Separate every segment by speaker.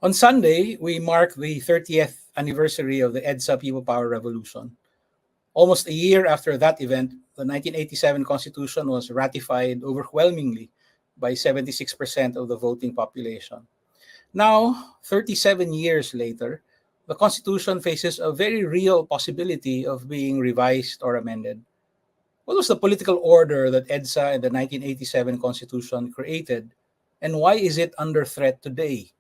Speaker 1: On Sunday, we mark the 30th anniversary of the EDSA People Power Revolution. Almost a year after that event, the 1987 Constitution was ratified overwhelmingly by 76% of the voting population. Now, 37 years later, the Constitution faces a very real possibility of being revised or amended. What was the political order that EDSA and the 1987 Constitution created, and why is it under threat today?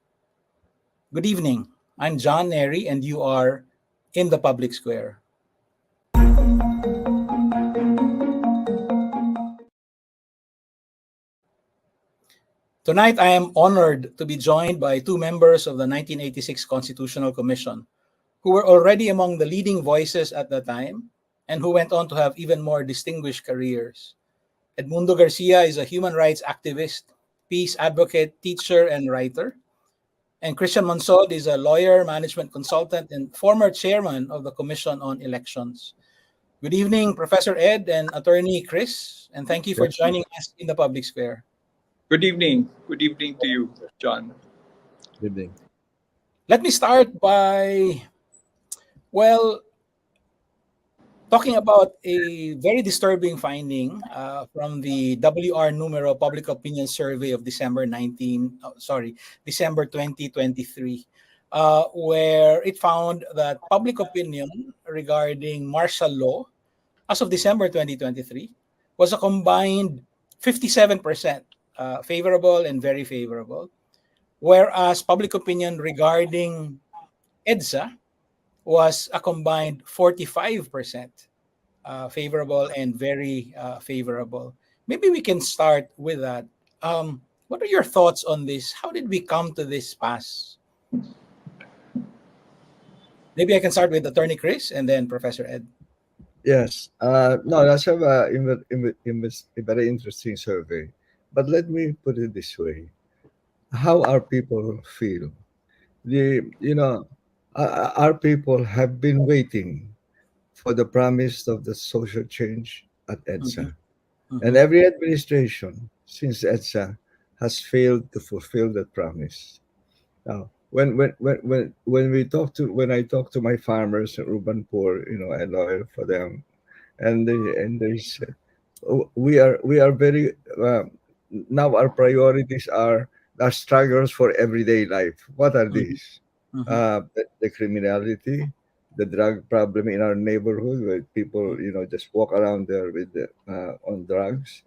Speaker 1: Good evening. I'm John Nery, and you are in the public square. Tonight, I am honored to be joined by two members of the 1986 Constitutional Commission, who were already among the leading voices at the time and who went on to have even more distinguished careers. Edmundo Garcia is a human rights activist, peace advocate, teacher, and writer. And Christian Monsod is a lawyer, management consultant, and former chairman of the Commission on Elections. Good evening, Professor Ed and Attorney Chris, and thank you for joining us in the public square.
Speaker 2: Good evening. Good evening to you, John.
Speaker 3: Good evening.
Speaker 1: Let me start by, talking about a very disturbing finding from the WR Numero Public Opinion Survey of December 2023, where it found that public opinion regarding martial law as of December 2023 was a combined 57% favorable and very favorable, whereas public opinion regarding EDSA was a combined 45% favorable and very favorable. Maybe we can start with that. What are your thoughts on this? How did we come to this pass? Maybe I can start with Attorney Chris and then Professor Ed.
Speaker 3: Yes. No, that's a very interesting survey. But let me put it this way. How our people feel. Our people have been waiting for the promise of the social change at EDSA. And every administration since EDSA has failed to fulfill that promise. Now, when I talk to my farmers in urban poor, I lawyer for them, and they said, we are very now our priorities are struggles for everyday life. What are these? The criminality, the drug problem in our neighborhood, where people just walk around there with on drugs,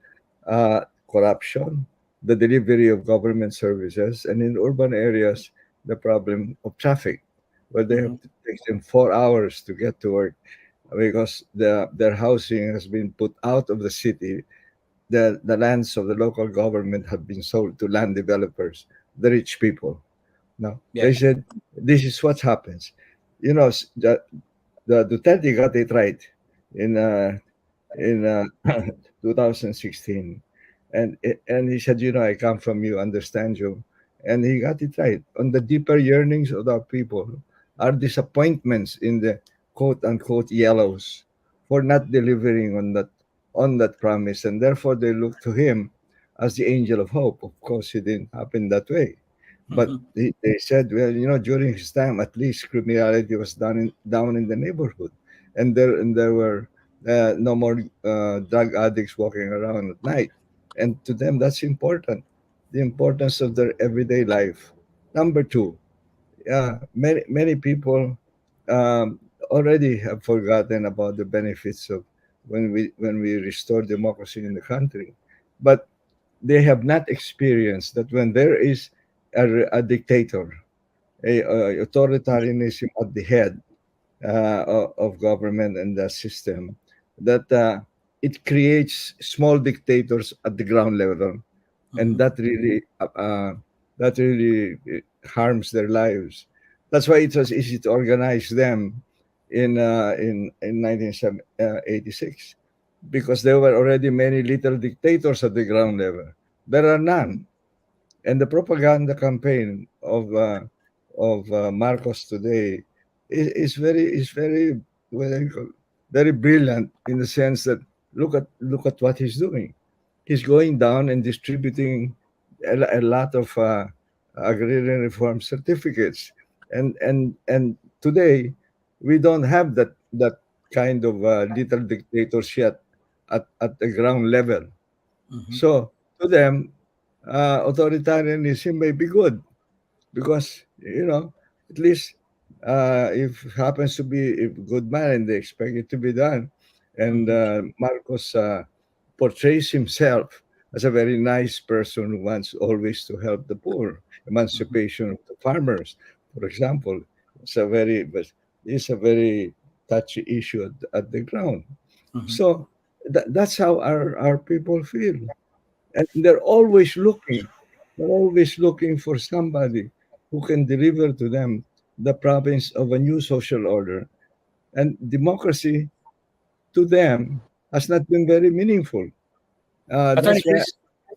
Speaker 3: corruption, the delivery of government services, and in urban areas the problem of traffic, where they have to take them 4 hours to get to work because their housing has been put out of the city. The lands of the local government have been sold to land developers, the rich people. Now, they said, this is what happens. The Duterte got it right in 2016. And he said, I come from you, understand you. And he got it right. On the deeper yearnings of our people are disappointments in the quote-unquote yellows for not delivering on that promise, and therefore they look to him as the angel of hope. Of course, it didn't happen that way, but they said, well, during his time, at least criminality was down in the neighborhood, and there were no more drug addicts walking around at night, and to them that's important, the importance of their everyday life. Number two, many people already have forgotten about the benefits of when we restore democracy in the country, but they have not experienced that when there is a dictator, a authoritarianism at the head of government and the system, that it creates small dictators at the ground level, and that really harms their lives. That's why it was easy to organize them in 1986, because there were already many little dictators at the ground level. There are none, and the propaganda campaign of Marcos today is very very brilliant, in the sense that look at what he's doing. He's going down and distributing a lot of agrarian reform certificates, and today we don't have that kind of little dictatorship at the ground level.
Speaker 1: Mhm.
Speaker 3: So to them, authoritarianism may be good because at least if happens to be a good man and they expect it to be done, and
Speaker 1: Mhm.
Speaker 3: Marcos portrays himself as a very nice person who wants always to help the poor,
Speaker 1: Mhm.
Speaker 3: emancipation of the farmers, for example. It's a very touchy issue at the ground.
Speaker 1: Mhm.
Speaker 3: So that's how our people feel, and they're always looking for somebody who can deliver to them the province of a new social order. And democracy to them has not been very meaningful.
Speaker 1: Attorney
Speaker 3: That's why
Speaker 1: Chris,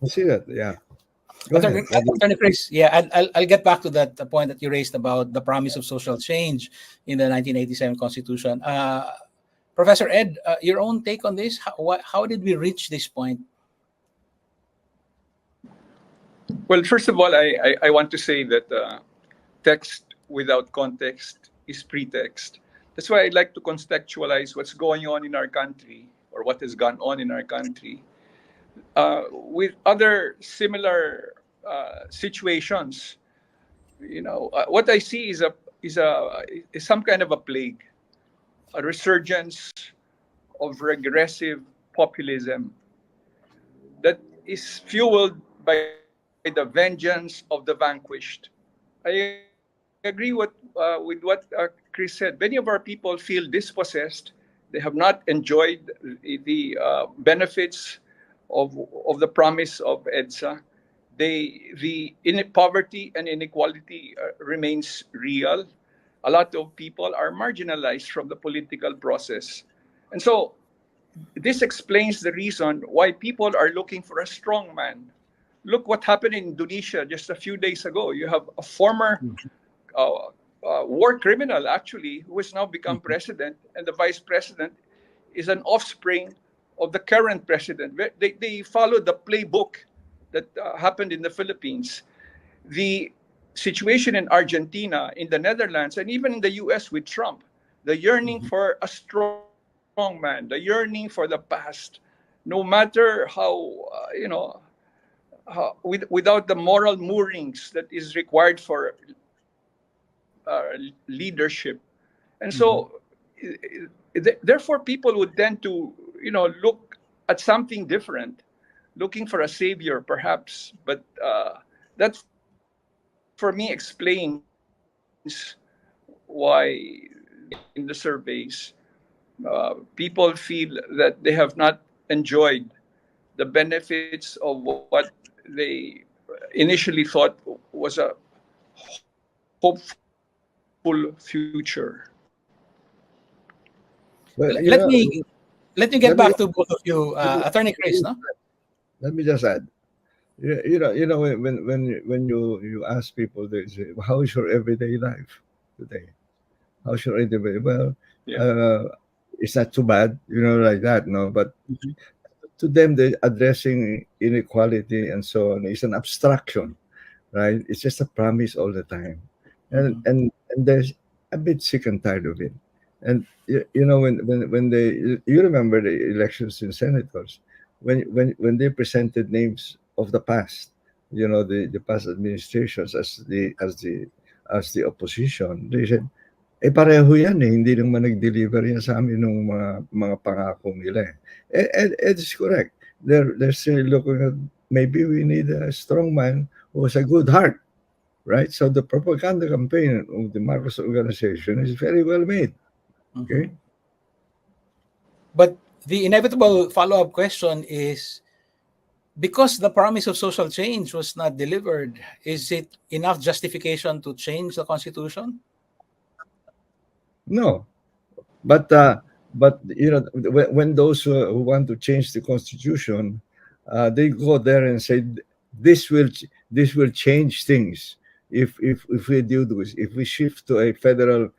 Speaker 3: I see that. Yeah, go
Speaker 1: Attorney,
Speaker 3: ahead. What do
Speaker 1: Attorney Chris, yeah, I'll get back to that point that you raised about the promise of social change in the 1987 Constitution. Professor Ed, your own take on this? How did we reach this point?
Speaker 2: Well, first of all, I want to say that text without context is pretext. That's why I'd like to contextualize what's going on in our country or what has gone on in our country with other similar situations. What I see is some kind of a plague, a resurgence of regressive populism that is fueled by the vengeance of the vanquished. I agree with what Chris said. Many of our people feel dispossessed. They have not enjoyed the benefits of the promise of EDSA. Poverty and inequality remains real. A lot of people are marginalized from the political process, and so this explains the reason why people are looking for a strong man. Look what happened in Indonesia just a few days ago. You have a former uh, war criminal, actually, who has now become
Speaker 1: Mhm.
Speaker 2: president, and the vice president is an offspring of the current president. They followed the playbook that happened in the Philippines. The situation in Argentina, in the Netherlands, and even in the US with Trump, the yearning
Speaker 1: Mhm.
Speaker 2: for a strong man, the yearning for the past, no matter without the moral moorings that is required for leadership. And
Speaker 1: Mhm.
Speaker 2: so, therefore, people would tend to, look at something different, looking for a savior, perhaps. But that, for me, explains why in the surveys, people feel that they have not enjoyed the benefits of what they initially thought was a hopeful future.
Speaker 3: well,
Speaker 1: Let me get
Speaker 3: let me
Speaker 1: back to both of you,
Speaker 3: let me,
Speaker 1: Attorney Chris. No.
Speaker 3: let me just add. When you ask people, they say, "How is your everyday life today? How's your everyday?" Well,
Speaker 2: Yeah.
Speaker 3: uh, it's not too bad, like that. No, but
Speaker 1: Mhm.
Speaker 3: to them, the addressing inequality and so on is an abstraction, right? It's just a promise all the time, and
Speaker 1: Mhm.
Speaker 3: and and there's a bit sick and tired of it. And when they you remember the elections in senators, when they presented names of the past, the past administrations as the opposition, they said, pareho yan eh, hindi naman nag-deliver yan sa amin nung mga pangako nila eh. And it's correct. They're still looking at, maybe we need a strong man who has a good heart, right? So the propaganda campaign of the Marcos organization is very well made.
Speaker 1: Mhm.
Speaker 3: Okay.
Speaker 1: But the inevitable follow-up question is, because the promise of social change was not delivered, is it enough justification to change the Constitution?
Speaker 3: No, but when those who want to change the constitution, they go there and say, this will change things if we do this, if we shift to a federal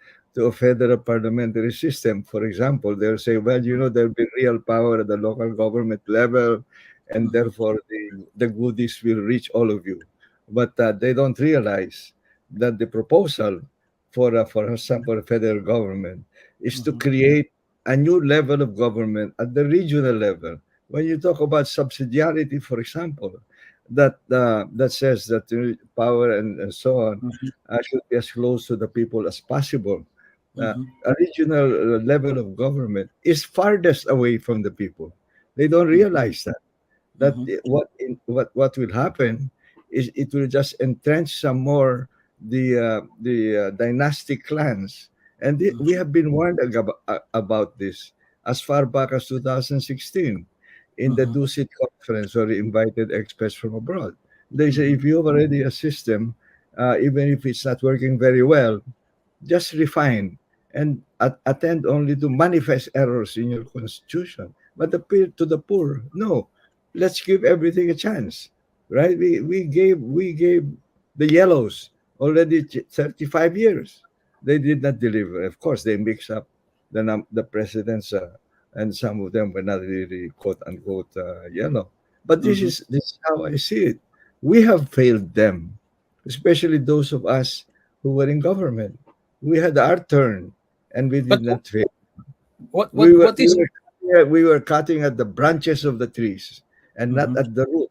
Speaker 3: parliamentary system, for example. They'll say, well, there'll be real power at the local government level, and
Speaker 1: Mhm.
Speaker 3: therefore the goodies will reach all of you. but they don't realize that the proposal for example, the federal government is to create a new level of government at the regional level. When you talk about subsidiarity, for example, that says that the power and so on should be as close to the people as possible. A regional level of government is farthest away from the people. They don't realize that what will happen is it will just entrench some more the dynastic clans, and we have been warned about this as far back as 2016 in the Dusit conference, where we invited experts from abroad. They say if you have already a system, even if it's not working very well, just refine and attend only to manifest errors in your constitution. But appeal to the poor, no. Let's give everything a chance, right? We gave the yellows already 35 years. They did not deliver. Of course, they mix up the presidents, and some of them were not really quote unquote yellow. But this is how I see it. We have failed them, especially those of us who were in government. We had our turn, and we
Speaker 1: But
Speaker 3: did not fail.
Speaker 1: what is
Speaker 3: We were cutting at the branches of the trees and not at the root.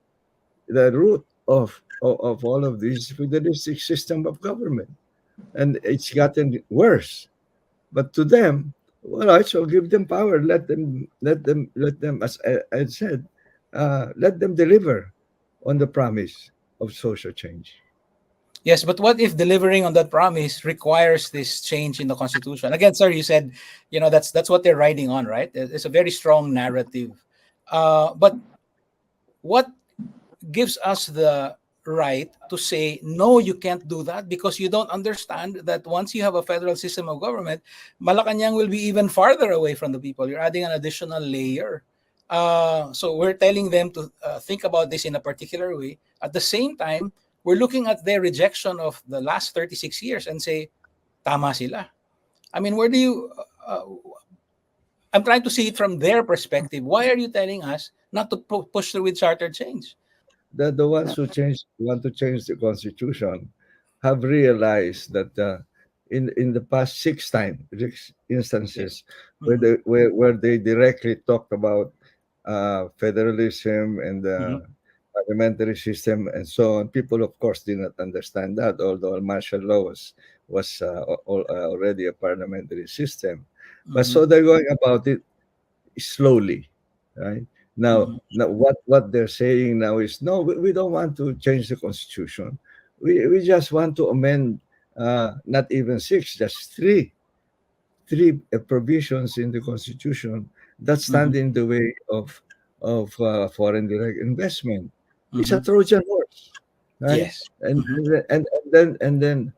Speaker 3: The root of all of this feudalistic system of government, and it's gotten worse. But to them, all right, so give them power. Let them. As I said, let them deliver on the promise of social change.
Speaker 1: Yes, but what if delivering on that promise requires this change in the constitution? Again, sir, you said, that's what they're riding on, right? It's a very strong narrative. But what gives us the right to say, no, you can't do that because you don't understand that once you have a federal system of government, Malacanang will be even farther away from the people. You're adding an additional layer. So we're telling them to think about this in a particular way. At the same time, we're looking at their rejection of the last 36 years and say, tama sila. I mean, where do you... I'm trying to see it from their perspective. Why are you telling us not to push through with charter change?
Speaker 3: The ones who want to change the constitution have realized that in the past six instances where they directly talked about federalism and the parliamentary system and so on, people of course did not understand that, although martial law was already a parliamentary system. But so they're going about it slowly, right? Now what they're saying now is, no, we don't want to change the constitution. We just want to amend not even six, just three provisions in the constitution that stand in the way of foreign direct investment. It's a Trojan horse, right?
Speaker 1: Yes.
Speaker 3: And then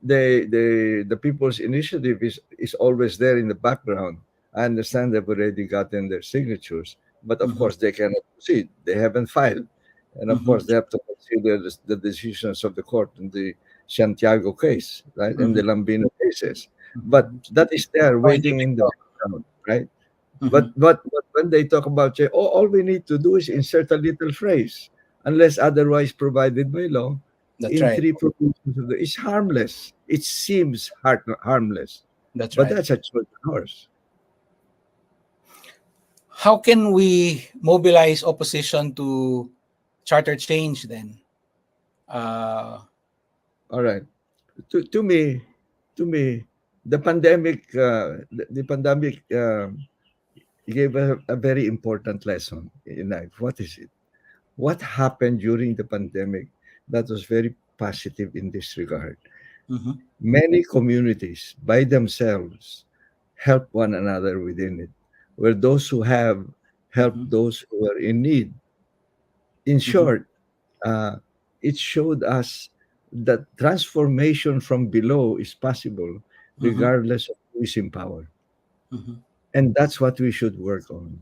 Speaker 3: the people's initiative is always there in the background. I understand they've already gotten their signatures, but of course they cannot proceed. They haven't filed, and of course they have to consider the decisions of the court in the Santiago case, right, and the Lambino cases. But that is there waiting in the background, right? But when they talk about, all we need to do is insert a little phrase, unless otherwise provided by law,
Speaker 1: That's
Speaker 3: in
Speaker 1: right.
Speaker 3: three provisions of it's harmless. It seems harmless,
Speaker 1: That's
Speaker 3: but
Speaker 1: right.
Speaker 3: that's a Trojan horse.
Speaker 1: How can we mobilize opposition to charter change then?
Speaker 3: All right. To me, the pandemic, gave a very important lesson in life. What is it? What happened during the pandemic that was very positive in this regard? Many communities by themselves help one another within it, where those who have helped those who are in need. In short, it showed us that transformation from below is possible regardless of who is in power. And that's what we should work on.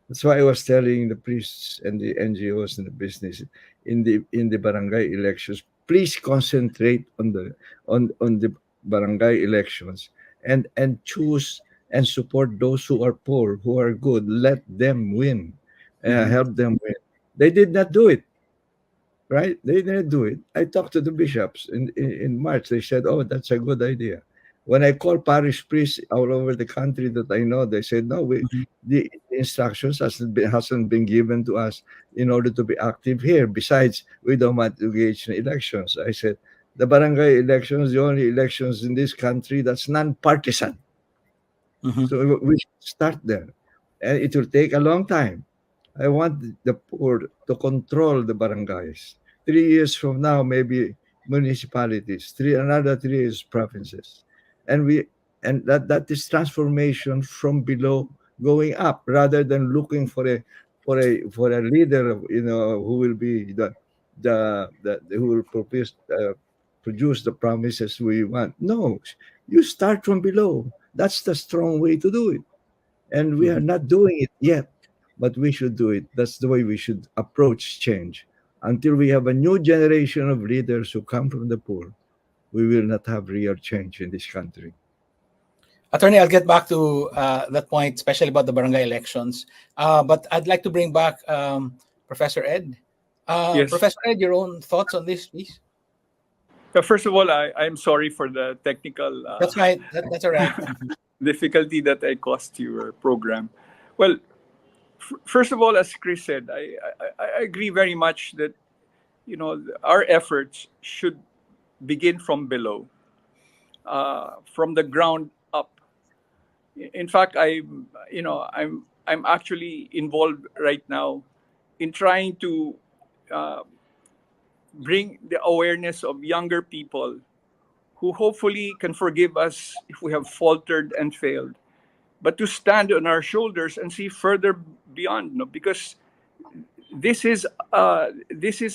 Speaker 3: That's why I was telling the priests and the NGOs and the business in the barangay elections, please concentrate on the barangay elections and choose and support those who are poor, who are good. Let them win, help them win. They did not do it. right? They didn't do it. I talked to the bishops in March. They said, "Oh, that's a good idea." When I called parish priests all over the country that I know, they said, "No,
Speaker 1: Mhm.
Speaker 3: the instructions hasn't been given to us in order to be active here. Besides, we don't want to engage in elections." I said, "The barangay elections, the only elections in this country that's non-partisan.
Speaker 1: Mhm.
Speaker 3: So we should start there, and it will take a long time. I want the poor to control the barangays. 3 years from now, maybe municipalities. Another 3 years provinces, and that is transformation from below going up, rather than looking for a leader, who will be the who will produce the promises we want. No, you start from below. That's the strong way to do it, and we are
Speaker 1: Mhm.
Speaker 3: not doing it yet, but we should do it. That's the way we should approach change. Until we have a new generation of leaders who come from the poor, we will not have real change in this country.
Speaker 1: Attorney, I'll get back to that point, especially about the barangay elections. But I'd like to bring back Professor Ed.
Speaker 2: Yes.
Speaker 1: Professor Ed, your own thoughts on this, please?
Speaker 2: First of all, I'm sorry for the technical
Speaker 1: That's right. That's all right.
Speaker 2: difficulty that I caused to your program. Well, first of all, as Chris said, I agree very much that our efforts should begin from below, from the ground up. In fact, I'm actually involved right now in trying to uh, bring the awareness of younger people who hopefully can forgive us if we have faltered and failed, but to stand on our shoulders and see further beyond, because this is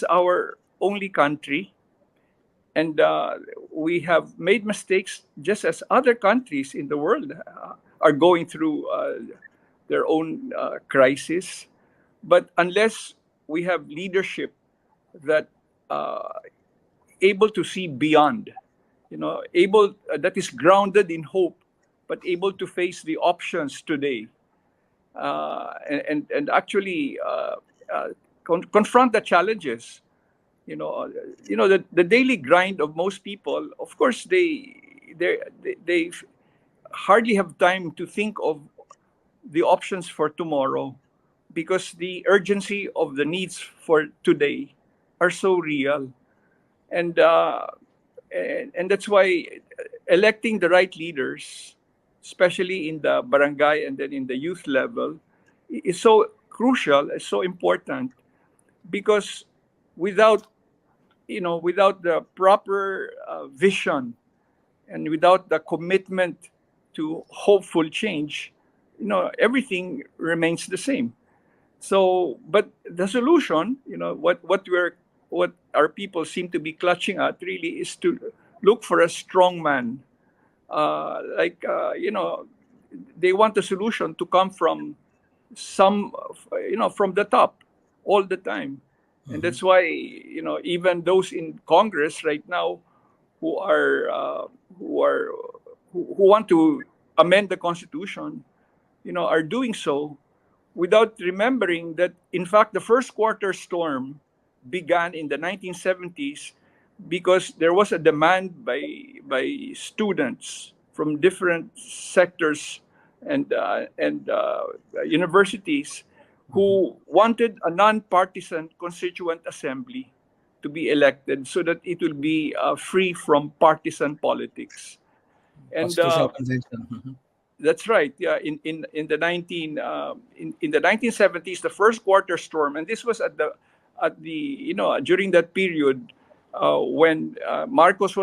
Speaker 2: our only country, and we have made mistakes just as other countries in the world are going through their own crisis. But unless we have leadership that uh, able to see beyond, able that is grounded in hope, but able to face the options today, and actually confront the challenges. The daily grind of most people. Of course, they hardly have time to think of the options for tomorrow, because the urgency of the needs for today are so real, and that's why electing the right leaders, especially in the barangay and then in the youth level, is so crucial, is so important, because without without the proper vision, and without the commitment to hopeful change, everything remains the same. So, but the solution, what our people seem to be clutching at really is to look for a strong man. They want the solution to come from some, from the top all the time. And
Speaker 1: Mhm.
Speaker 2: that's why, even those in Congress right now who are who are who want to amend the Constitution, are doing so without remembering that, in fact, the first quarter storm began in the 1970s because there was a demand by students from different sectors and universities
Speaker 1: Mhm.
Speaker 2: who wanted a non-partisan constituent assembly to be elected so that it will be free from partisan politics. And
Speaker 1: Constitutional convention. Mhm.
Speaker 2: that's right. Yeah, in the 1970s, the first quarter storm, and this was at the during that period when Marcos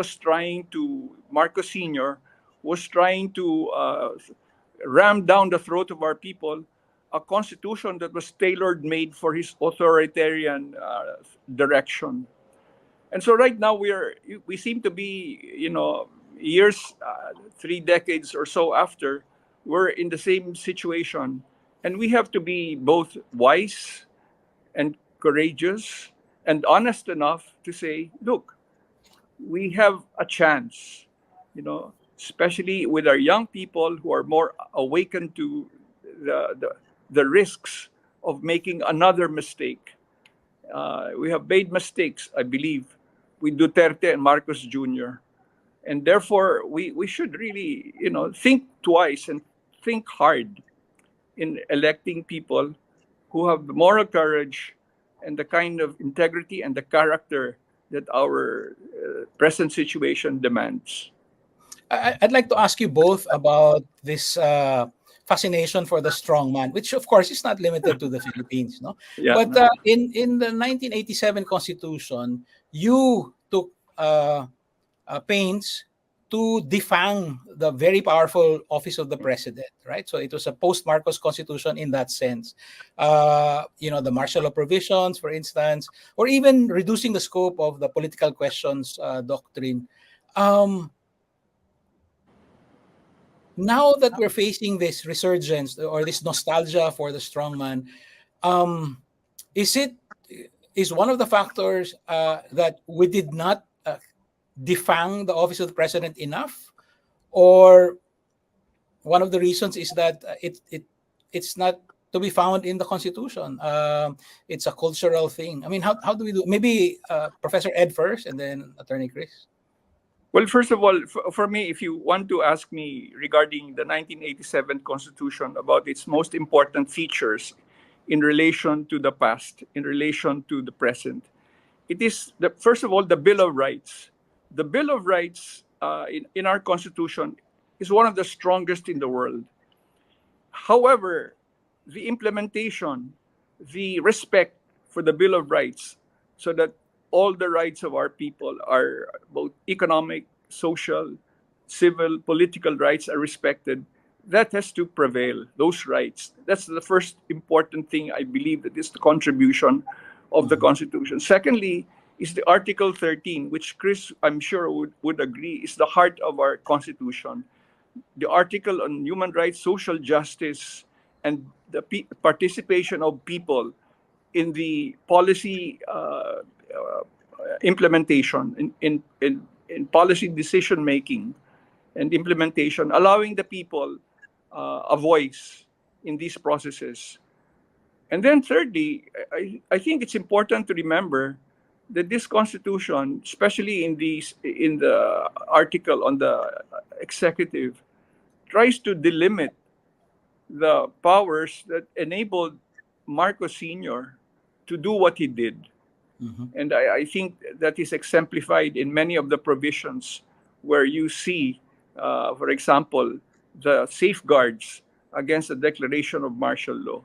Speaker 2: Senior was trying to ram down the throat of our people a constitution that was tailor made for his authoritarian direction. And so right now we seem to be, years, 3 decades or so after, we're in the same situation, and we have to be both wise and courageous and honest enough to say, look, we have a chance, especially with our young people who are more awakened to the risks of making another mistake. We have made mistakes, I believe, with Duterte and Marcos Jr. And therefore, we should really, think twice and think hard in electing people who have the moral courage and the kind of integrity and the character that our present situation demands.
Speaker 1: I'd like to ask you both about this fascination for the strongman, which of course is not limited to the Philippines, no?
Speaker 2: Yeah.
Speaker 1: But in the 1987 Constitution, you took pains to defang the very powerful office of the president, right? So it was a post-Marcos constitution in that sense. The martial law provisions, for instance, or even reducing the scope of the political questions doctrine. Now that we're facing this resurgence or this nostalgia for the strongman, um, is one of the factors that we did not defang the office of the president enough, or one of the reasons is that it's not to be found in the Constitution. It's a cultural thing. I mean, how do we do? Maybe Professor Ed first, and then Attorney Chris.
Speaker 2: Well, first of all, for me, if you want to ask me regarding the 1987 Constitution about its most important features in relation to the past, in relation to the present, it is, first of all, the Bill of Rights. The Bill of Rights in our Constitution is one of the strongest in the world. However, the implementation, the respect for the Bill of Rights, so that all the rights of our people are both economic, social, civil, political rights are respected, that has to prevail, those rights. That's the first important thing I believe that is the contribution of the Constitution. Secondly, is the Article 13, which Chris, I'm sure, would agree, is the heart of our Constitution. The article on human rights, social justice, and the participation of people in the policy implementation, in policy decision making and implementation, allowing the people a voice in these processes. And then thirdly, I think it's important to remember that this Constitution, especially in the article on the executive, tries to delimit the powers that enabled Marcos Sr. to do what he did. And I think that is exemplified in many of the provisions where you see, for example, the safeguards against the declaration of martial law.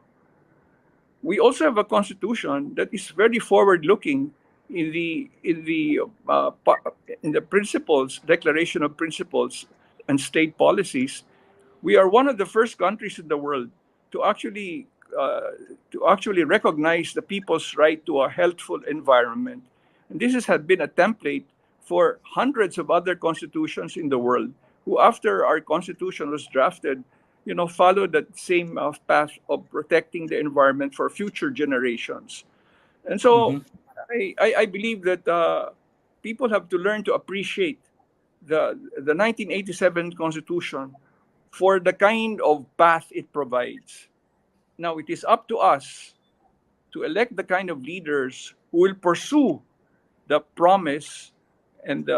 Speaker 2: We also have a constitution that is very forward-looking in the principles, declaration of principles and state policies. We are one of the first countries in the world to actually recognize the people's right to a healthful environment. And this had been a template for hundreds of other constitutions in the world who, after our constitution was drafted, followed that same path of protecting the environment for future generations. And so I believe that people have to learn to appreciate the 1987 Constitution for the kind of path it provides. Now, it is up to us to elect the kind of leaders who will pursue the promise and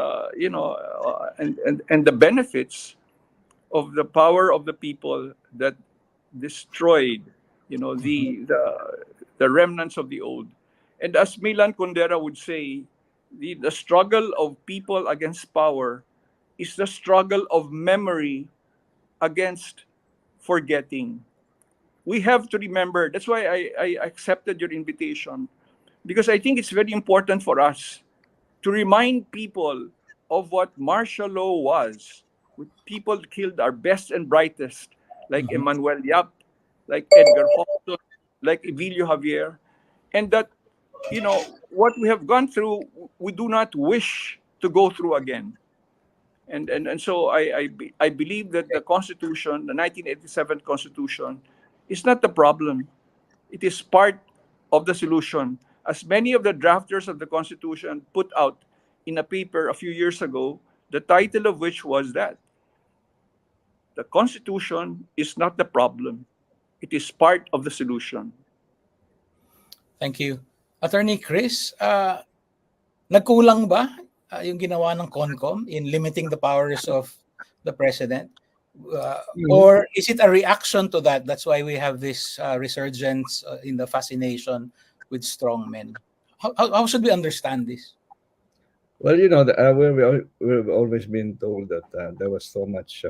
Speaker 2: and the benefits of the power of the people that destroyed, the remnants of the old. And as Milan Kundera would say, the struggle of people against power is the struggle of memory against forgetting. We have to remember. That's why I accepted your invitation, because I think it's very important for us to remind people of what martial law was. People killed our best and brightest, like Emmanuel Yap, like Edgar Hopson, like Emilio Javier, and that, what we have gone through, we do not wish to go through again. And so I believe that the Constitution, the 1987 Constitution, is not the problem. It is part of the solution. As many of the drafters of the Constitution put out in a paper a few years ago, the title of which was that the Constitution is not the problem. It is part of the solution.
Speaker 1: Thank you. Attorney Chris, nagkulang ba yung ginawa ng CONCOM in limiting the powers of the president? Or is it a reaction to that? That's why we have this resurgence in the fascination with strongmen. How should we understand this?
Speaker 3: Well, we've always been told that there was so much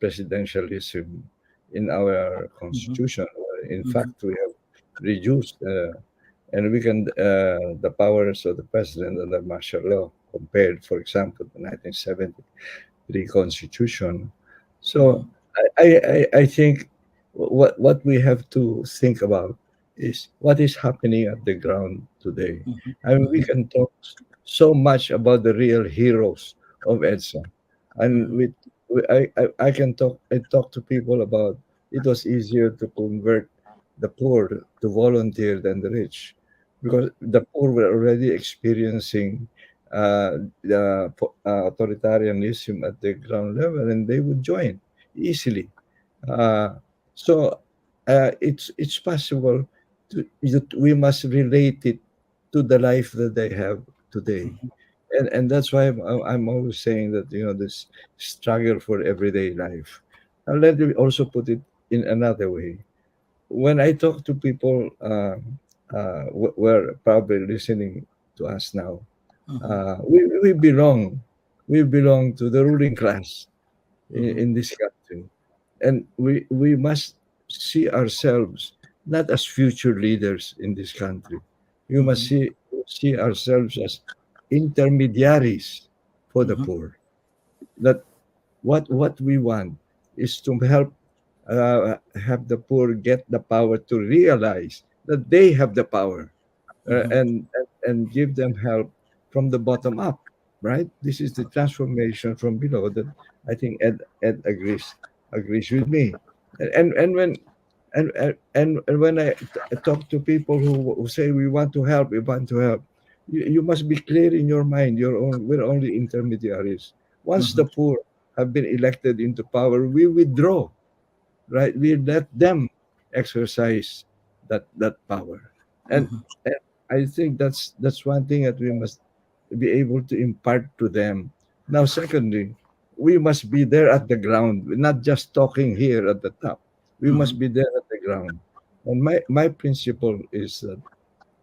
Speaker 3: presidentialism in our constitution. In fact, we have reduced and weakened the powers of the president under martial law compared, for example, to 1973 constitution. So I think what we have to think about is what is happening at the ground today. I mean, we can talk so much about the real heroes of EDSA, and I can talk. I talk to people about it was easier to convert the poor to volunteer than the rich, because the poor were already experiencing authoritarianism at the ground level, and they would join easily. Uh, so it's possible we must relate it to the life that they have today, and that's why I'm always saying that this struggle for everyday life. And let me also put it in another way. When I talk to people who are probably listening to us now, we belong to the ruling class in this country, and we must see ourselves not as future leaders in this country. We must see ourselves as intermediaries for the poor. That what we want is to help have the poor get the power to realize that they have the power, and give them help from the bottom up. Right? This is the transformation from below that I think Ed agrees with me. And when and when I talk to people who say we want to help, you must be clear in your mind. We're only intermediaries. Once the poor have been elected into power, we withdraw. Right? We let them exercise that power, and I think that's one thing that we must be able to impart to them. Now, secondly, we must be there at the ground. We're not just talking here at the top. We must be there at the ground. And my principle is that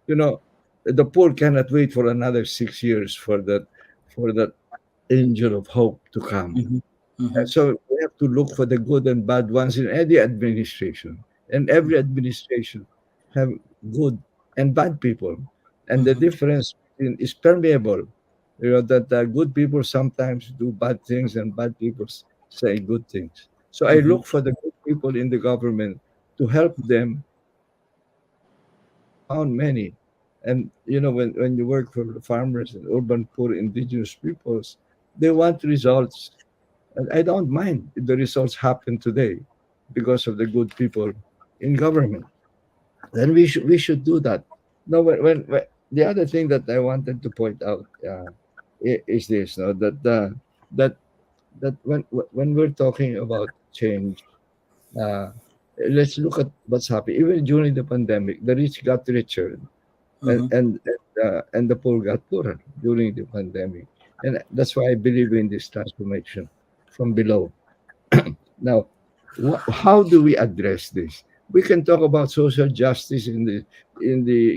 Speaker 3: the poor cannot wait for another 6 years for that angel of hope to come. So we have to look for the good and bad ones in any administration. And every administration have good and bad people. And the difference is permeable. That good people sometimes do bad things and bad people say good things. So I look for the good people in the government to help them. Found many. And when you work for the farmers and urban poor indigenous peoples, they want results. And I don't mind if the results happen today because of the good people in government. Then we should do that. No, when the other thing that I wanted to point out is this: no, that that when we're talking about change, uh, let's look at what's happening. Even during the pandemic, the rich got richer, and the poor got poorer during the pandemic, and that's why I believe in this transformation from below. Now, how do we address this? We can talk about social justice in the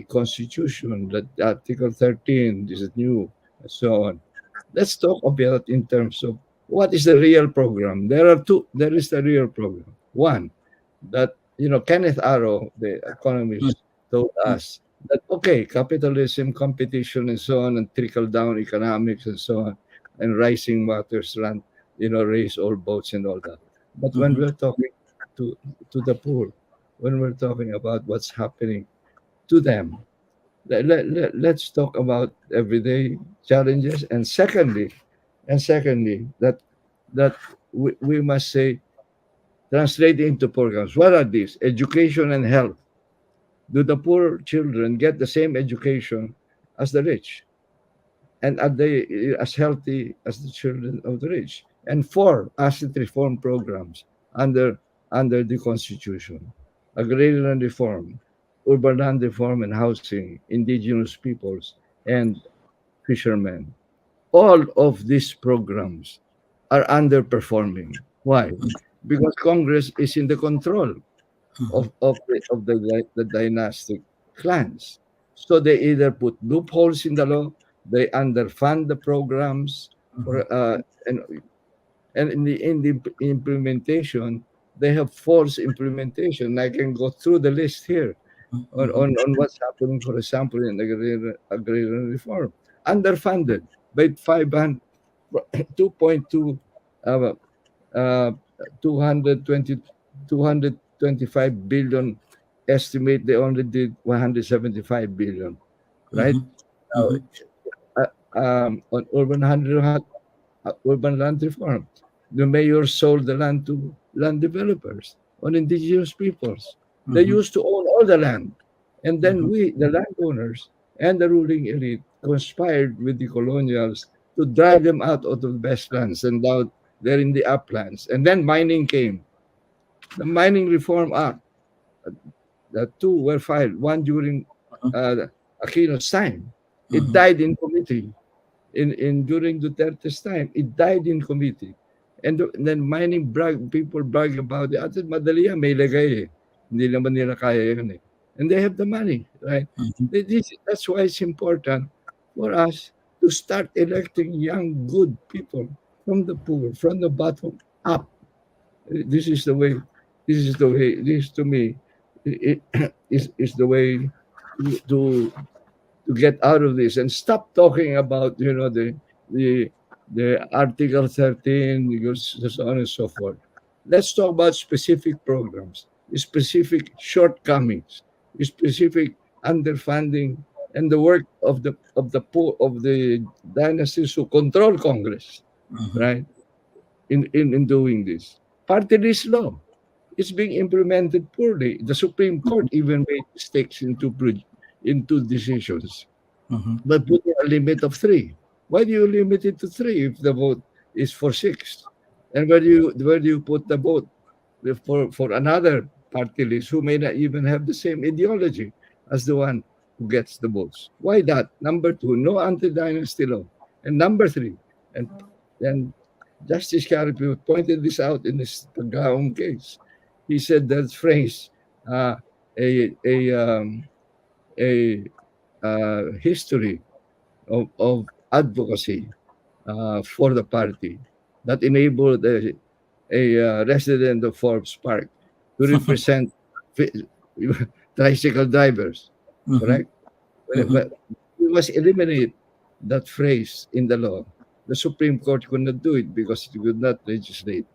Speaker 3: Constitution, that Article 13, this is new, and so on. Let's talk about in terms of what is the real program. There are two. There is the real program. One, that Kenneth Arrow, the economist, told us that okay, capitalism, competition, and so on, and trickle down economics, and so on, and rising waters run, raise all boats and all that. But when we're talking to the poor, when we're talking about what's happening to them, let's talk about everyday challenges. And secondly, that we must say, translate into programs. What are these? Education and health. Do the poor children get the same education as the rich? And are they as healthy as the children of the rich? And four, asset reform programs under the Constitution, agrarian reform, urban land reform and housing, indigenous peoples, and fishermen. All of these programs are underperforming. Why? Because Congress is in the control of the dynastic clans. So they either put loopholes in the law, they underfund the programs, for and in the implementation, they have false implementation. I can go through the list here on what's happening, for example, in agrarian reform. Underfunded by 500, 2.2, uh, uh, 220, 225 billion. Estimate they only did 175 billion, right? Now, on urban land reform, the mayor sold the land to land developers on indigenous peoples. They used to own all the land. And then we, the landowners and the ruling elite, conspired with the colonials to drive them out of the best lands, and now they're in the uplands. And then mining came. The Mining Reform Act, the two were filed, one during Aquino's time. It died in committee. In during Duterte's time, it died in committee. And then people brag about it. At madali yan, may lagay eh. Hindi naman nila kaya yun eh. And they have the money, right? That's why it's important for us to start electing young, good people from the poor, from the bottom up. This is the way. This to me is the way to get out of this and stop talking about the Article 13, so on and so forth. Let's talk about specific programs, specific shortcomings, specific underfunding, and the work of the poor of the dynasties who control Congress, right? In doing this, party list law is being implemented poorly. The Supreme Court even made mistakes into decisions, but putting a limit of 3. Why do you limit it to 3 if the vote is for 6? And where do you put the vote for another party list who may not even have the same ideology as the one who gets the votes? Why that? Number 2, no anti-dynasty law. And number 3, and then Justice Carpio pointed this out in his Pagkaong case. He said that phrase, history of advocacy for the party that enabled a resident of Forbes Park to represent tricycle drivers, correct? But we must eliminate that phrase in the law. The Supreme Court could not do it because it could not legislate.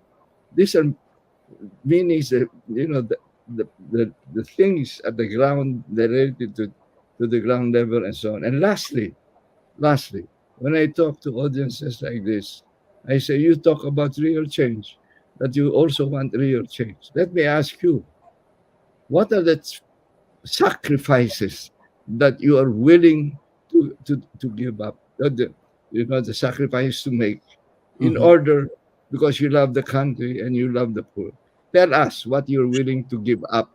Speaker 3: These are meanings, the things at the ground, related to the ground level and so on. And lastly, when I talk to audiences like this, I say, you talk about real change, that you also want real change. Let me ask you, what are the sacrifices that you are willing to give up? The sacrifice to make in order, because you love the country and you love the poor. Tell us what you're willing to give up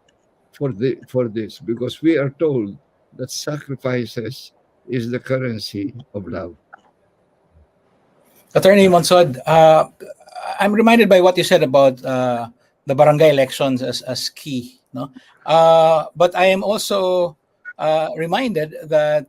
Speaker 3: for this, because we are told that sacrifices is the currency of love.
Speaker 1: Attorney Monsod, I'm reminded by what you said about the barangay elections as key, no? But I am also reminded that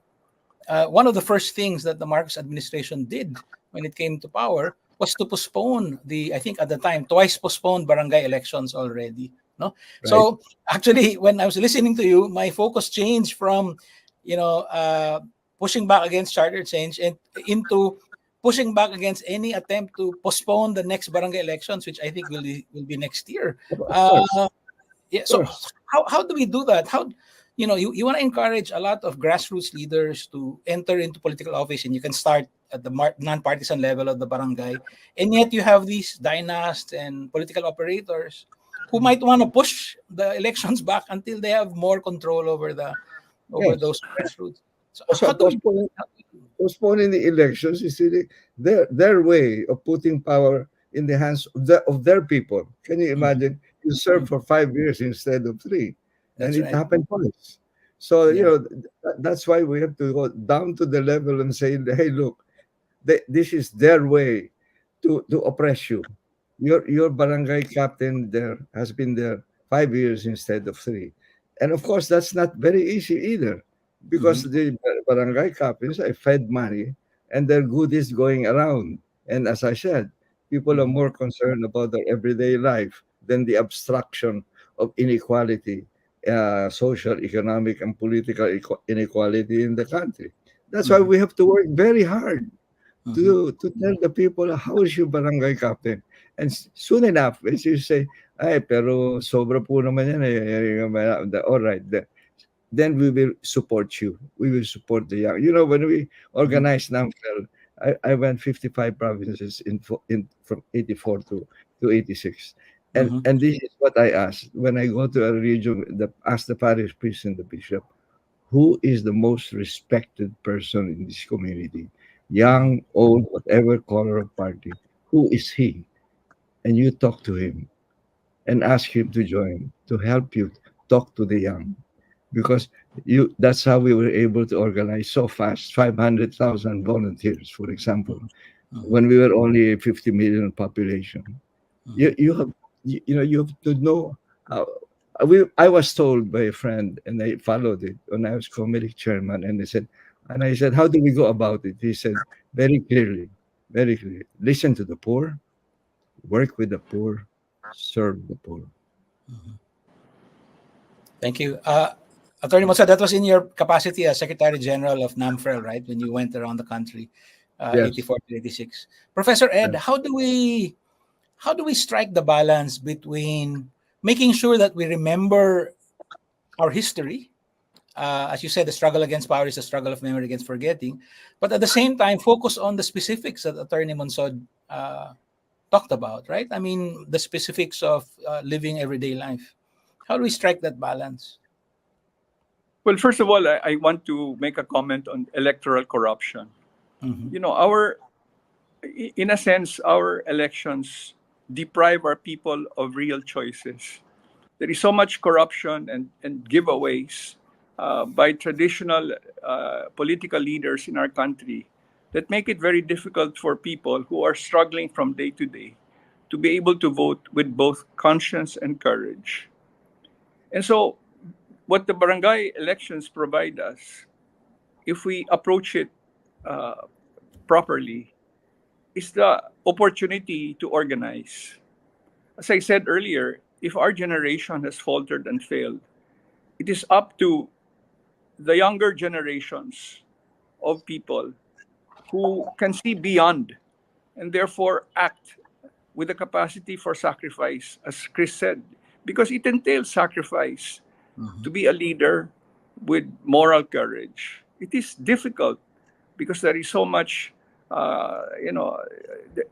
Speaker 1: one of the first things that the Marcos administration did when it came to power was to postpone I think at the time, twice postponed barangay elections already. No, right. So actually, when I was listening to you, my focus changed from, pushing back against charter change and into pushing back against any attempt to postpone the next barangay elections, which I think will be next year. So how do we do that? How, you want to encourage a lot of grassroots leaders to enter into political office, and you can start at the non-partisan level of the barangay, and yet you have these dynasts and political operators who might want to push the elections back until they have more control over those grassroots. So
Speaker 3: postponing the elections is really their way of putting power in the hands of their people. Can you imagine? You serve for 5 years instead of 3, and it happened twice. So,
Speaker 1: Yeah.
Speaker 3: that's why we have to go down to the level and say, hey, look, this is their way to oppress you. Your barangay captain there has been there 5 years instead of 3. And of course, that's not very easy either, because
Speaker 1: Mhm.
Speaker 3: the barangay captains are fed money and their goodies going around. And as I said, people are
Speaker 1: Mhm.
Speaker 3: more concerned about their everyday life than the abstraction of inequality, social, economic, and political inequality in the country. That's why
Speaker 1: Mhm.
Speaker 3: we have to work very hard
Speaker 1: Mhm.
Speaker 3: to tell the people, how is your barangay captain? And soon enough, as you say, ay, pero sobra po naman yan eh. All right, then we will support you. We will support the young. When we
Speaker 1: Mhm.
Speaker 3: organized NAMFEL, I went 55 provinces in from 84 to 86. And
Speaker 1: Mhm.
Speaker 3: and this is what I asked when I go to a region, ask the parish priest and the bishop, who is the most respected person in this community?
Speaker 1: Mhm.
Speaker 3: Young, old, whatever color of party. Who is he? And you talk to him and ask him to join, to help you talk to the young. Because that's how we were able to organize so fast 500,000 volunteers, for example,
Speaker 1: Mhm. Mhm.
Speaker 3: when we were only a 50 million population. you
Speaker 1: Mhm.
Speaker 3: you have you have to know how. I was told by a friend, and I followed it when I was committee chairman, and I said, how do we go about it? He said very clearly, very clearly, listen to the poor, work with the poor, serve the poor.
Speaker 1: Mhm. Thank you. Attorney Monsod, that was in your capacity as Secretary General of NAMFREL, right? When you went around the country,
Speaker 3: Yes.
Speaker 1: 84 to 86. Professor Ed,
Speaker 3: Yes.
Speaker 1: how do we strike the balance between making sure that we remember our history? As you said, the struggle against power is a struggle of memory against forgetting, but at the same time, focus on the specifics that Attorney Monsod talked about, right? I mean, the specifics of living everyday life. How do we strike that balance?
Speaker 2: Well, first of all, I want to make a comment on electoral corruption.
Speaker 1: Mm-hmm.
Speaker 2: In a sense, our elections deprive our people of real choices. There is so much corruption and giveaways by traditional political leaders in our country that make it very difficult for people who are struggling from day to day to be able to vote with both conscience and courage. And so, what the barangay elections provide us, if we approach it uh, properly, is the opportunity to organize. As I said earlier, if our generation has faltered and failed, it is up to the younger generations of people who can see beyond and therefore act with the capacity for sacrifice, as Chris said, because it entails sacrifice
Speaker 1: Mm-hmm.
Speaker 2: to be a leader with moral courage. It is difficult because there is so much, the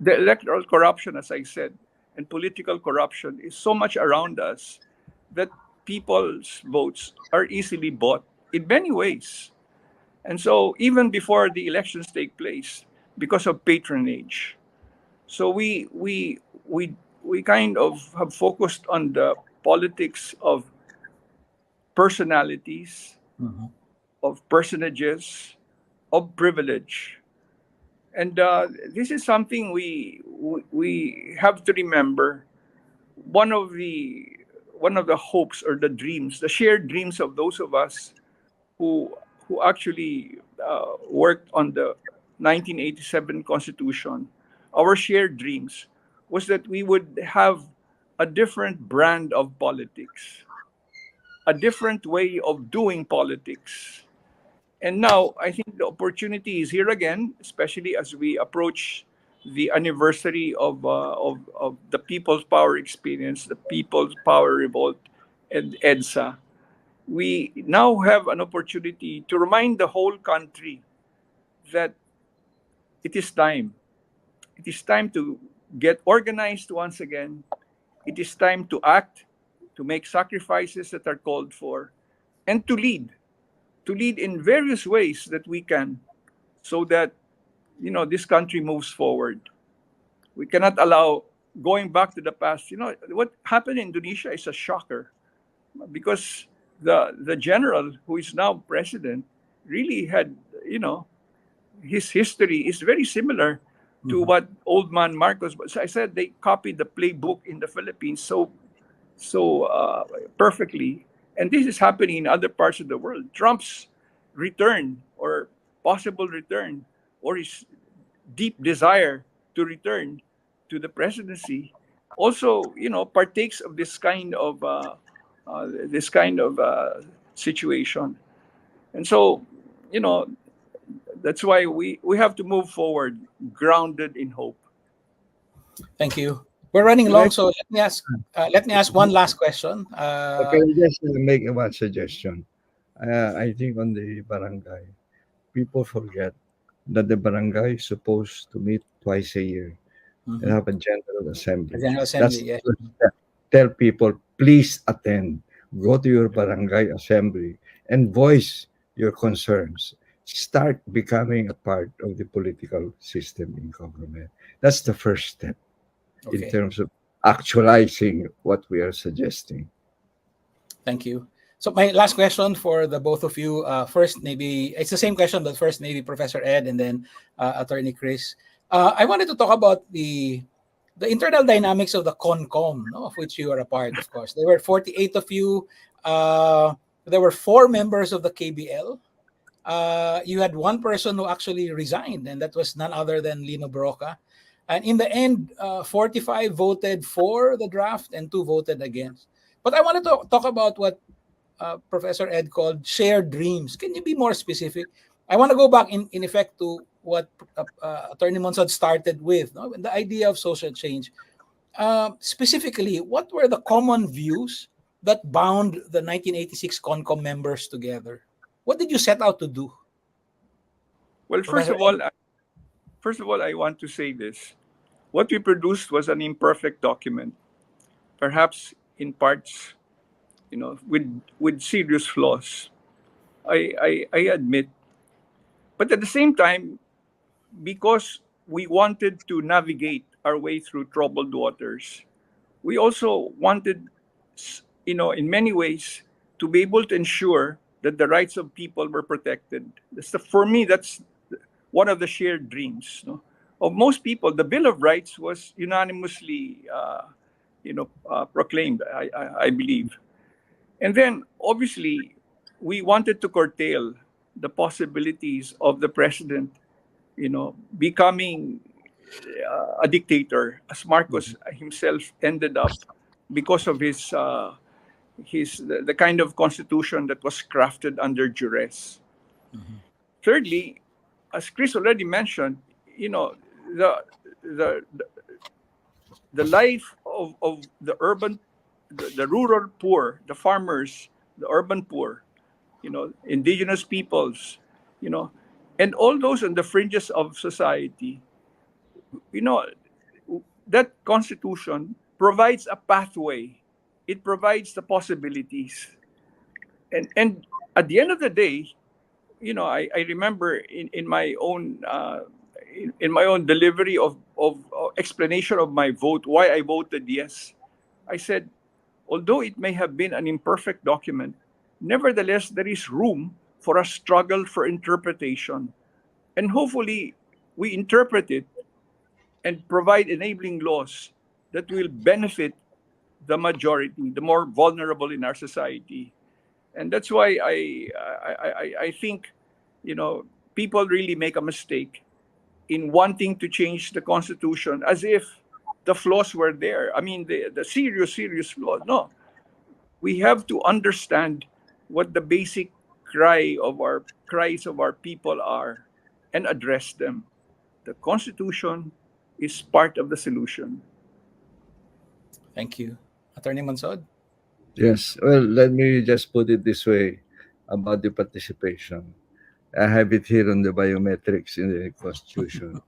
Speaker 2: electoral corruption, as I said, and political corruption is so much around us that people's votes are easily bought in many ways. And so, even before the elections take place, because of patronage, so we kind of have focused on the politics of personalities,
Speaker 1: Mm-hmm.
Speaker 2: of personages, of privilege. And this is something we have to remember. One of the one of the hopes or the dreams, the shared dreams of those of us who actually worked on the 1987 Constitution, our shared dreams was that we would have a different brand of politics, a different way of doing politics. And now I think the opportunity is here again, especially as we approach the anniversary of the People's Power Experience, the People's Power Revolt, and EDSA. We now have an opportunity to remind the whole country that it is time. It is time to get organized once again. It is time to act, to make sacrifices that are called for, and to lead in various ways that we can, so that this country moves forward. We cannot allow going back to the past. What happened in Indonesia is a shocker because the general who is now president really had, his history is very similar to what old man Marcos. So I said they copied the playbook in the Philippines so perfectly, and this is happening in other parts of the world. Trump's return or possible return, or his deep desire to return to the presidency, also partakes of this kind of situation. And so, you know, that's why we have to move forward grounded in hope.
Speaker 1: Thank you. We're running long, so let me ask one last question.
Speaker 3: Okay, just make one suggestion. I think on the barangay, people forget that the barangay is supposed to meet twice a year and have a general assembly.
Speaker 1: General
Speaker 3: That's
Speaker 1: Assembly, yeah.
Speaker 3: the first step. Tell people, please attend. Go to your barangay assembly and voice your concerns. Start becoming a part of the political system in government. That's the first step in
Speaker 1: Okay.
Speaker 3: terms of actualizing what we are suggesting.
Speaker 1: Thank you. So my last question for the both of you. First, maybe it's the same question, but first maybe Professor Ed and then Attorney Chris. I wanted to talk about the internal dynamics of the CONCOM, no, of which you are a part, of course. There were 48 of you. There were 4 members of the KBL. You had one person who actually resigned, and that was none other than Lino Broca. And in the end, 45 voted for the draft and 2 voted against. But I wanted to talk about what Professor Ed called shared dreams. Can you be more specific? I want to go back in effect to what Attorney Monsod started with, no? The idea of social change. Specifically, what were the common views that bound the 1986 CONCOM members together? What did you set out to do?
Speaker 2: Well,
Speaker 1: Professor
Speaker 2: first of all, I want to say this. What we produced was an imperfect document, perhaps in parts, with serious flaws. I admit. But at the same time, because we wanted to navigate our way through troubled waters, we also wanted, in many ways, to be able to ensure that the rights of people were protected. For me, that's one of the shared dreams, no? Of most people. The Bill of Rights was unanimously, proclaimed, I believe. And then, obviously, we wanted to curtail the possibilities of the president, becoming a dictator, as Marcos himself ended up because of the kind of constitution that was crafted under duress. Thirdly, as Chris already mentioned, the the the life of the urban, the rural poor, the farmers, the urban poor, indigenous peoples, and all those on the fringes of society, you know, that constitution provides a pathway. It provides the possibilities. And at the end of the day, I remember in my own in my own delivery of explanation of my vote, why I voted yes. I said, although it may have been an imperfect document, nevertheless there is room for a struggle for interpretation. And hopefully we interpret it and provide enabling laws that will benefit the majority, the more vulnerable in our society. And that's why I think, people really make a mistake in wanting to change the Constitution as if the flaws were there. I mean, the serious flaws. No, we have to understand what the basic cries of our people are and address them. The Constitution is part of the solution.
Speaker 1: Thank you. Attorney Monsod?
Speaker 3: Yes, well, let me just put it this way about the participation. I have it here on the biometrics in the Constitution.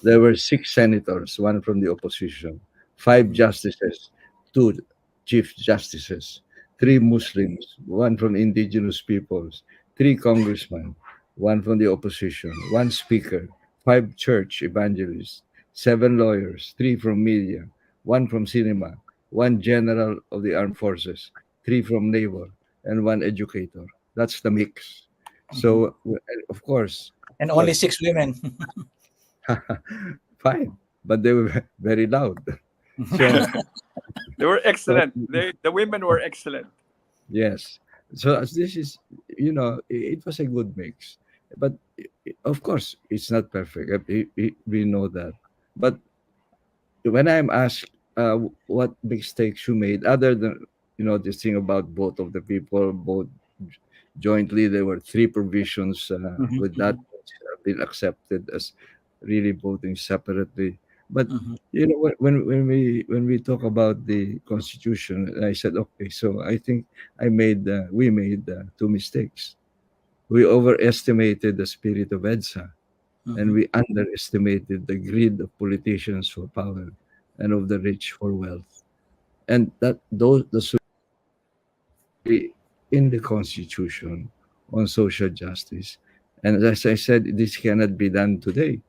Speaker 3: There were 6 senators, 1 from the opposition, 5 justices, 2 chief justices, 3 Muslims, 1 from indigenous peoples, 3 congressmen, 1 from the opposition, 1 speaker, 5 church evangelists, 7 lawyers, 3 from media, 1 from cinema, 1 general of the armed forces, 3 from naval, and one educator. That's the mix. So, of course,
Speaker 1: And only 6 women.
Speaker 3: fine, but they were very loud. So,
Speaker 2: They were excellent. The women were excellent.
Speaker 3: yes. So as this is, it was a good mix. But of course, it's not perfect. We know that. But when I'm asked what mistakes you made, other than this thing about both of the people, both jointly, there were 3 provisions with that which have been accepted as really voting separately. But when we talk about the constitution, I said, okay, so I think we made 2 mistakes. We overestimated the spirit of EDSA, and we underestimated the greed of politicians for power and of the rich for wealth. And that those the in the constitution on social justice. And as I said, this cannot be done today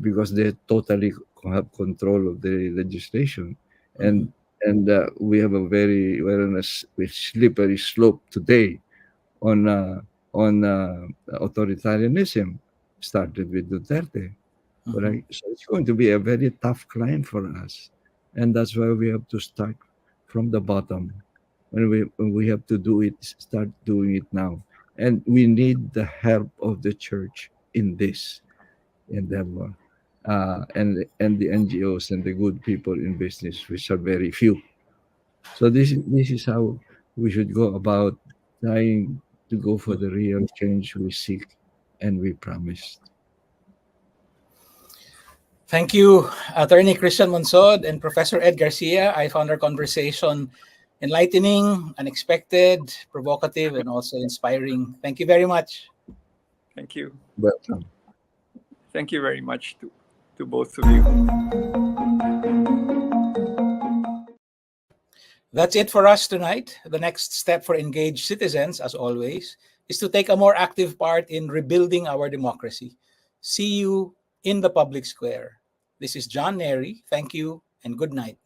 Speaker 3: because they totally have control of the legislation, and we have a very slippery slope today on authoritarianism. Started with Duterte, right? So it's going to be a very tough climb for us, and that's why we have to start from the bottom. When we have to do it, start doing it now, and we need the help of the church in this endeavor, and the NGOs and the good people in business, which are very few. So this is how we should go about trying to go for the real change we seek and we promised.
Speaker 1: Thank you, Attorney Christian Monsod and Professor Ed Garcia. I found our conversation enlightening, unexpected, provocative, and also inspiring. Thank you very much.
Speaker 2: Thank you.
Speaker 3: Welcome.
Speaker 2: Thank you very much to both of you.
Speaker 1: That's it for us tonight. The next step for engaged citizens, as always, is to take a more active part in rebuilding our democracy. See you in the public square. This is John Nery. Thank you and good night.